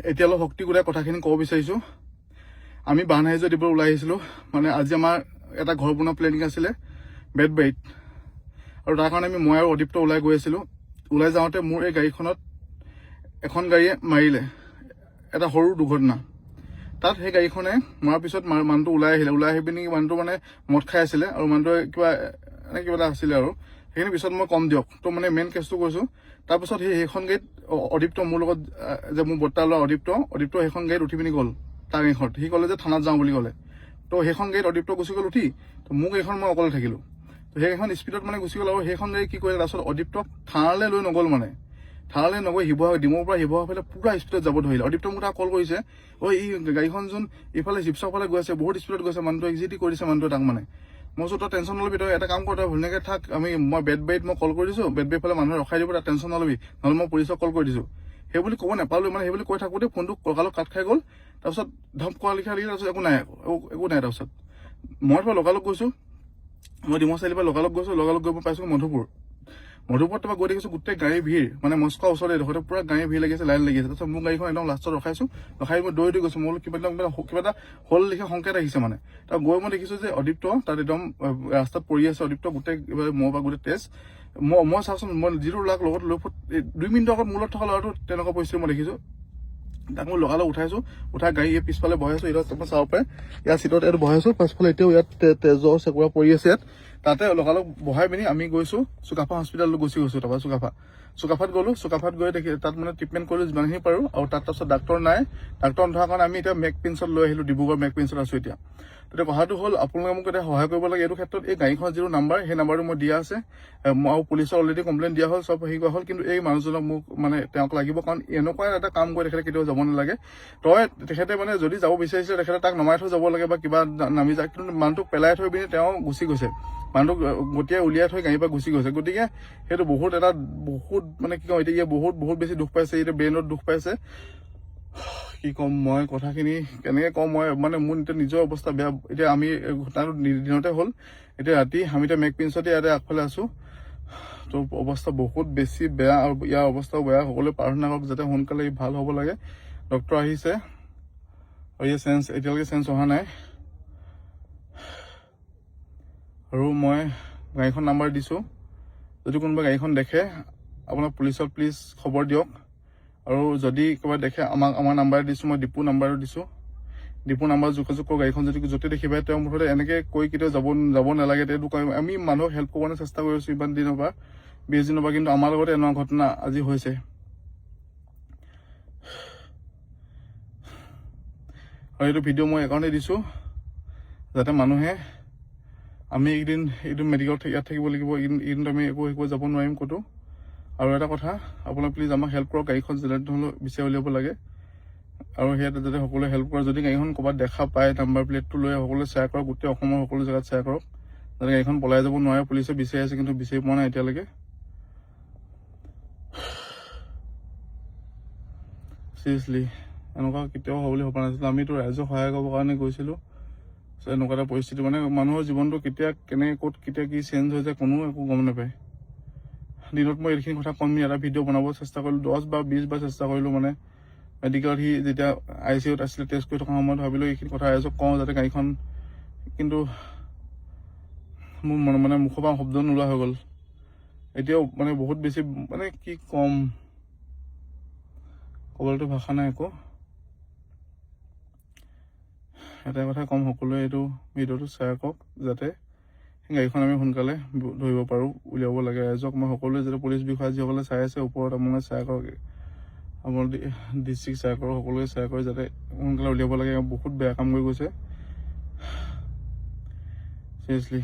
এতিয়া অলপ শক্তি গোটাই কথাখিনি ক'ব বিচাৰিছোঁ। আমি বানহাইজৰ দ্বীপৰ ওলাই আহিছিলোঁ। মানে আজি আমাৰ এটা ঘৰ বনোৱা প্লেনিং আছিলে বেতবাৰীত, আৰু তাৰ কাৰণে মই আৰু অদীপ্ত ওলাই গৈ আছিলোঁ। ওলাই যাওঁতে মোৰ এই গাড়ীখনত এখন গাড়ীয়ে মাৰিলে, এটা সৰু দুৰ্ঘটনা। তাত সেই গাড়ীখনে মৰাৰ পিছত মানুহটো ওলাই আহি পিনি মানুহটো মানে মদ খাই আছিলে, আৰু মানুহটোৱে কিবা এটা আছিলে, আৰু সেইখিনি পিছত মই কম দিয়ক। তো মানে মেইন কেছটো কৈছোঁ। তাৰপিছত সেইখন গাড়ীত অদীপ্ত, মোৰ লগত যে মোৰ বৰ্তা ল'ৰা অদীপ্ত সেইখন গাড়ীত উঠি পিনি গ'ল। তাৰ গাড়ীখন সি ক'লে যে থানাত যাওঁ বুলি ক'লে। তো সেইখন গাড়ীত অদীপ্ত গুচি গ'ল উঠি। তো মোৰ গাড়ীখন মই অকলে থাকিলোঁ। তো সেইখন স্পীডত মানে গুচি গ'ল, আৰু সেইখন গাড়ী কি কৰিলে তাৰপিছত অদীপ্তক থানালৈ লৈ নগ'ল। মানে থানালৈ নগৈ ডিমৌৰ পৰা শিৱসাগৰ ফালে পুৰা স্পীডত যাব ধৰিলে। অদীপ্ত মোক তাক কল কৰিছে, ই গাড়ীখন যোন ইফালে শিৱসাগৰ ফালে গৈ আছে, বহুত স্পীডত গৈছে, মানুহটো এক্সিটি কৰিছে মানুহটোৱে তাক। মানে মই কৈছোঁ তই টেনশ্যন নলবি, তই এটা কাম কৰ, তই ধুনীয়াকৈ থাক। মই বেতবাৰীত মই কল কৰি দিছোঁ, বেতবাৰীৰ ফালে মানুহে ৰখাই দিব, তাত টেনশ্যন নলবি, নহ'লে মই পুলিচক কল কৰি দিছোঁ। সেই বুলি ক'ব নাপালোঁ। মানে সেই বুলি কৈ থাকোঁতে ফোনটো কঁকালত কাট খাই গ'ল। তাৰপিছত ধপ কোৱা লিখা লাগিলে, তাৰপিছত একো নাই। তাৰপিছত মই লগালগ গৈছোঁ, মই ডিমৌ চাৰিআলিৰ পৰা লগালগ গৈছোঁ। লগালগ গৈ মই পাইছোঁ মধুপুৰত তোমাৰ গৈ দেখিছোঁ গোটেই গাড়ী ভিৰ, মানে মস্কোৱাৰ ওচৰতে এডোখৰতে পুৰা গাড়ী ভিৰ লাগিছে, লাইন লাগি আছে। তাৰপিছত মোৰ গাড়ীখন একদম লাষ্টত ৰখাই মই দৌৰি গৈছোঁ। মই কিবা এটা হ'ল লিখা সংকেত আহিছে। মানে তাৰ গৈ মই দেখিছোঁ যে অদীপ্ত তাত একদম ৰাস্তাত পৰি আছে। অদীপ্ত গোটেই মোৰ পৰা গোটেই তেজ। মই চাওঁচোন, মই যিটো ল'ৰাক লগত লৈ 2 মিনিটৰ আগত মূৰত থকা ল'ৰাটো তেনেকুৱা পৰিস্থিতি মই দেখিছোঁ। তাক মই লগালগ উঠাইছোঁ, উঠাই গাড়ী পিছফালে বহাইছোঁ। ইয়াত মই চাব পাৰে, ইয়াৰ চিটত ইয়াত বহাইছোঁ। পাছফালে এতিয়াও ইয়াত তেজৰ চেকুৰা পৰি আছে ইয়াত। তাতে লগালগ বহাই পিনি আমি গৈছোঁ চুকাফা হস্পিটেললৈ গুচি গৈছোঁ। তাৰপৰা চুকাফাত গ'লোঁ। চুকাফাত গৈ দেখি তাত মানে ট্ৰিটমেণ্ট কৰিলোঁ যিমানখিনি পাৰোঁ, আৰু তাৰপাছত ডাক্তৰ নাই। ডাক্তৰ নথকাৰ কাৰণে আমি এতিয়া মেকপিন্সত লৈ আহিলোঁ, ডিব্ৰুগড় মেকপিন্সত আছোঁ এতিয়া। তেতিয়া কথাটো হ'ল, আপোনালোকে মোক এতিয়া সহায় কৰিব লাগে এইটো ক্ষেত্ৰত। এই গাড়ীখনৰ যিটো নাম্বাৰ, সেই নাম্বাৰটো মই দিয়া আছে, আৰু পুলিচৰ অলৰেডি কমপ্লেইন দিয়া হ'ল, চব হেৰি কৰা হ'ল। কিন্তু এই মানুহজনক মোক মানে তেওঁক লাগিব, কাৰণ এনেকুৱা এটা কাম কৰি তেখেতে কেতিয়াও যাব নালাগে। তেখেতে মানে যদি যাব বিচাৰিছিলে তেখেতে তাক নমাই থৈ যাব লাগে বা কিবা নামি যায়, কিন্তু মানুহটোক পেলাই থৈ পিনি তেওঁ গুচি গৈছে। মানুহটোক গতিয়াই উলিয়াই থৈ গাড়ীৰ পৰা গুচি গৈছে। গতিকে সেইটো বহুত মানে কি ক'ম, এতিয়া বহুত বেছি দুখ পাইছে, এতিয়া ব্ৰেইনত দুখ পাইছে। কি ক'ম মই, কথাখিনি কেনেকৈ ক'ম মই, মানে মোৰ এতিয়া নিজৰ অৱস্থা বেয়া। এতিয়া আমি ঘটনাটো দিনতে হ'ল, এতিয়া ৰাতি আমি এতিয়া মেকপিন্সতে ইয়াতে আগফালে আছোঁ। তো অৱস্থা বহুত বেছি বেয়া, আৰু ইয়াৰ অৱস্থাও বেয়া। সকলোৱে প্ৰাৰ্থনা কৰক যাতে সোনকালে ভাল হ'ব লাগে। ডক্তৰ আহিছে, আৰু এতিয়ালৈকে চেঞ্জ অহা নাই। আৰু মই গাড়ীখন নাম্বাৰ দিছোঁ, যদি কোনোবা গাড়ীখন দেখে আপোনাৰ পুলিচক প্লিজ খবৰ দিয়ক। আৰু যদি কিবা দেখে আমাৰ নাম্বাৰ দিছোঁ, মই ডিপু নাম্বাৰো দিছোঁ। ডিপু নাম্বাৰ যোগাযোগ কৰোঁ। গাড়ীখন যদি য'তে দেখিবা, তেওঁ মুঠতে এনেকৈ কৈ কেতিয়াও যাব নালাগে। সেইটো আমি মানুহক হেল্প কৰিবলৈ চেষ্টা কৰি আছোঁ ইমান দিনৰ পৰা, 20 দিনৰ পৰা, কিন্তু আমাৰ লগতে এনেকুৱা ঘটনা আজি হৈছে। আৰু এইটো ভিডিঅ' মই এইকাৰণেই দিছোঁ যাতে মানুহে, আমি এইটো মেডিকেলত ইয়াত থাকিব লাগিব, এইদিনত আমি একো যাব নোৱাৰিম ক'তো। আৰু এটা কথা, আপোনালোক প্লিজ আমাক হেল্প কৰক, গাড়ীখন যেনে হ'লেও বিচাৰি উলিয়াব লাগে। আৰু সেয়াত যাতে সকলোৱে হেল্প কৰে। যদি গাড়ীখন ক'ৰবাত দেখা পায়, নাম্বাৰ প্লেটটো লৈ সকলোৱে শ্বেয়াৰ কৰক, গোটেই অসমৰ সকলো জেগাত শ্বেয়াৰ কৰক, যাতে গাড়ীখন পলাই যাব নোৱাৰে। পুলিচে বিচাৰি আছে, কিন্তু বিচাৰি পোৱা নাই এতিয়ালৈকে। চিৰিয়াছলি এনেকুৱা কেতিয়াও হ'ব বুলি ভবা নাছিলোঁ। আমিতো ৰাইজক সহায় কৰিবৰ কাৰণে গৈছিলোঁ। এনেকুৱা এটা পৰিস্থিতি, মানে মানুহৰ জীৱনটো কেতিয়া কেতিয়া কি চেঞ্জ হৈ যায় কোনো একো গম নাপায়। দিনত মই এইখিনি কথা কম, এটা ভিডিঅ' বনাব চেষ্টা কৰিলোঁ, 10 বা 20 বাৰ চেষ্টা কৰিলোঁ। মানে মেডিকেলত সি যেতিয়া ICUত আছিলে, টেষ্ট কৰি থকা সময়ত ভাবিলোঁ এইখিনি কথা ৰাইজক কওঁ যাতে গাড়ীখন, কিন্তু মোৰ মানে মুখৰ পৰা শব্দ নোলোৱা হৈ গ'ল। এতিয়াও মানে বহুত বেছি, মানে কি ক'ম, ক'বলৈতো ভাষা নাই একো। এটাই কথা ক'ম, সকলোৱে এইটো ভিডিঅ'টো শ্বেয়াৰ কৰক, যাতে গাড়ীখন আমি সোনকালে ধৰিব পাৰোঁ, উলিয়াব লাগে। ৰাইজক মই সকলোৱে, যাতে পুলিচ বিষয়া যিসকলে চাই আছে ওপৰত, আপোনালোকে শ্বেয়াৰ কৰক, আপোনাৰ ডিষ্ট্ৰিক্ট শ্বেয়াৰ কৰক, সকলোৱে শ্বেয়াৰ কৰি যাতে সোনকালে উলিয়াব লাগে। বহুত বেয়া কাম কৰি গৈছে, চিৰিয়াছলি।